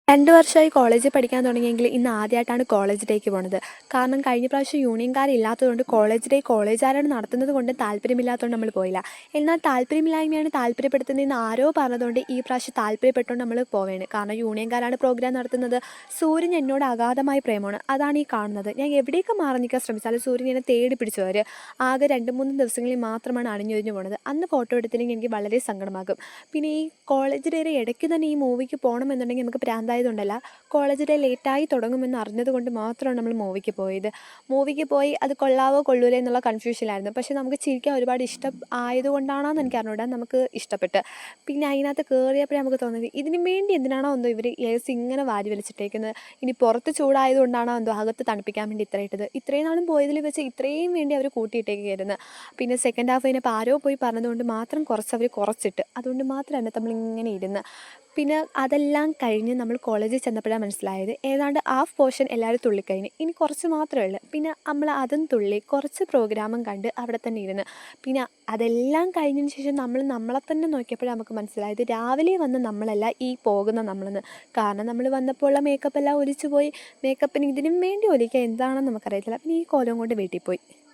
2 വർഷമായി കോളേജിൽ പഠിക്കാൻ തുടങ്ങിയെങ്കിൽ ഇന്ന് ആദ്യമായിട്ടാണ് കോളേജ് ഡേക്ക് പോണത്. കാരണം കഴിഞ്ഞ പ്രാവശ്യം യൂണിയൻകാരില്ലാത്തതുകൊണ്ട് കോളേജ് ഡേ കോളേജുകാരാണ് നടത്തുന്നത് കൊണ്ട് താല്പര്യമില്ലാത്തതുകൊണ്ട് നമ്മൾ പോയില്ല. എന്നാൽ താല്പര്യമില്ലായ്മയാണ് താല്പര്യപ്പെടുത്തുന്നതെന്ന് ആരോ പറഞ്ഞതുകൊണ്ട് ഈ പ്രാവശ്യം താല്പര്യപ്പെട്ടുകൊണ്ട് നമ്മൾ പോവുകയാണ്. കാരണം യൂണിയൻകാരാണ് പ്രോഗ്രാം നടത്തുന്നത്. സൂര്യന് എന്നോട് അഗാധമായ പ്രേമമാണ്. അതാണ് ഈ കാണുന്നത്. ഞാൻ എവിടെയൊക്കെ മാറി നിൽക്കാൻ ശ്രമിച്ചാലും സൂര്യൻ എന്നെ തേടി പിടിച്ചു വരും. ആകെ 2-3 ദിവസങ്ങളിൽ മാത്രമാണ് അണിഞ്ഞൊഴിഞ്ഞു പോണത്. അന്ന് ഫോട്ടോ എടുത്തില്ലെങ്കിൽ എനിക്ക് വളരെ സങ്കടമാകും. പിന്നെ ഈ കോളേജ് ഡേയുടെ ഇടയ്ക്ക് തന്നെ ഈ മൂവിക്ക് പോകണമെന്നുണ്ടെങ്കിൽ നമുക്ക് പ്രാന്തായതുകൊണ്ടല്ല, കോളേജ് ഡേ ലേറ്റായി തുടങ്ങുമെന്ന് അറിഞ്ഞത് കൊണ്ട് മാത്രമാണ് നമ്മൾ മൂവിക്ക് പോയത്. മൂവിക്ക് പോയി അത് കൊള്ളാവോ കൊള്ളൂലേ എന്നുള്ള കൺഫ്യൂഷനിലായിരുന്നു. പക്ഷേ നമുക്ക് ചിരിക്കാൻ ഒരുപാട് ഇഷ്ടം ആയതുകൊണ്ടാണെന്ന് എനിക്ക് അറിഞ്ഞൂടാ, നമുക്ക് ഇഷ്ടപ്പെട്ട്. പിന്നെ അതിനകത്ത് കയറിയപ്പോഴേ നമുക്ക് തോന്നിയത് ഇതിന് വേണ്ടി എന്തിനാണോ എന്തോ ഇവർ എ.സി ഇങ്ങനെ വാരി വലിച്ചിട്ടേക്കുന്നത്. ഇനി പുറത്ത് ചൂടായതുകൊണ്ടാണോ എന്തോ അകത്ത് തണുപ്പിക്കാൻ വേണ്ടി ഇത്ര ഇട്ടത്. ഇത്രയും നാളും പോയതിൽ വെച്ച് ഇത്രയും വേണ്ടി അവർ കൂട്ടിയിട്ടേക്കുകയായിരുന്നു. പിന്നെ സെക്കൻഡ് ഹാഫ് കഴിഞ്ഞപ്പോൾ ആരോ പോയി പറഞ്ഞതുകൊണ്ട് മാത്രം അവർ കുറച്ചിട്ട്, അതുകൊണ്ട് മാത്രമാണ് നമ്മളിങ്ങനെ ഇരുന്ന്. പിന്നെ അതെല്ലാം കഴിഞ്ഞ് നമ്മൾ കോളേജിൽ ചെന്നപ്പോഴാണ് മനസ്സിലായത് ഏതാണ്ട് ഹാഫ് പോർഷൻ എല്ലാവരും തുള്ളിക്കഴിഞ്ഞ്, ഇനി കുറച്ച് മാത്രമേ ഉള്ളൂ. പിന്നെ നമ്മൾ അതും തുള്ളി കുറച്ച് പ്രോഗ്രാമും കണ്ട് അവിടെ തന്നെ ഇരുന്ന്. പിന്നെ അതെല്ലാം കഴിഞ്ഞതിന് ശേഷം നമ്മൾ നമ്മളെ തന്നെ നോക്കിയപ്പോഴാണ് നമുക്ക് മനസ്സിലായത് രാവിലെ വന്ന് നമ്മളല്ല ഈ പോകുന്ന നമ്മളെന്ന്. കാരണം നമ്മൾ വന്നപ്പോൾ ഉള്ള മേക്കപ്പ് എല്ലാം ഒലിച്ചു പോയി. മേക്കപ്പിന് ഇതിനും വേണ്ടി ഒലിക്കുക എന്താണെന്ന് നമുക്കറിയത്തില്ല. പിന്നെ ഈ കോലം കൊണ്ട് വീട്ടിൽ പോയി.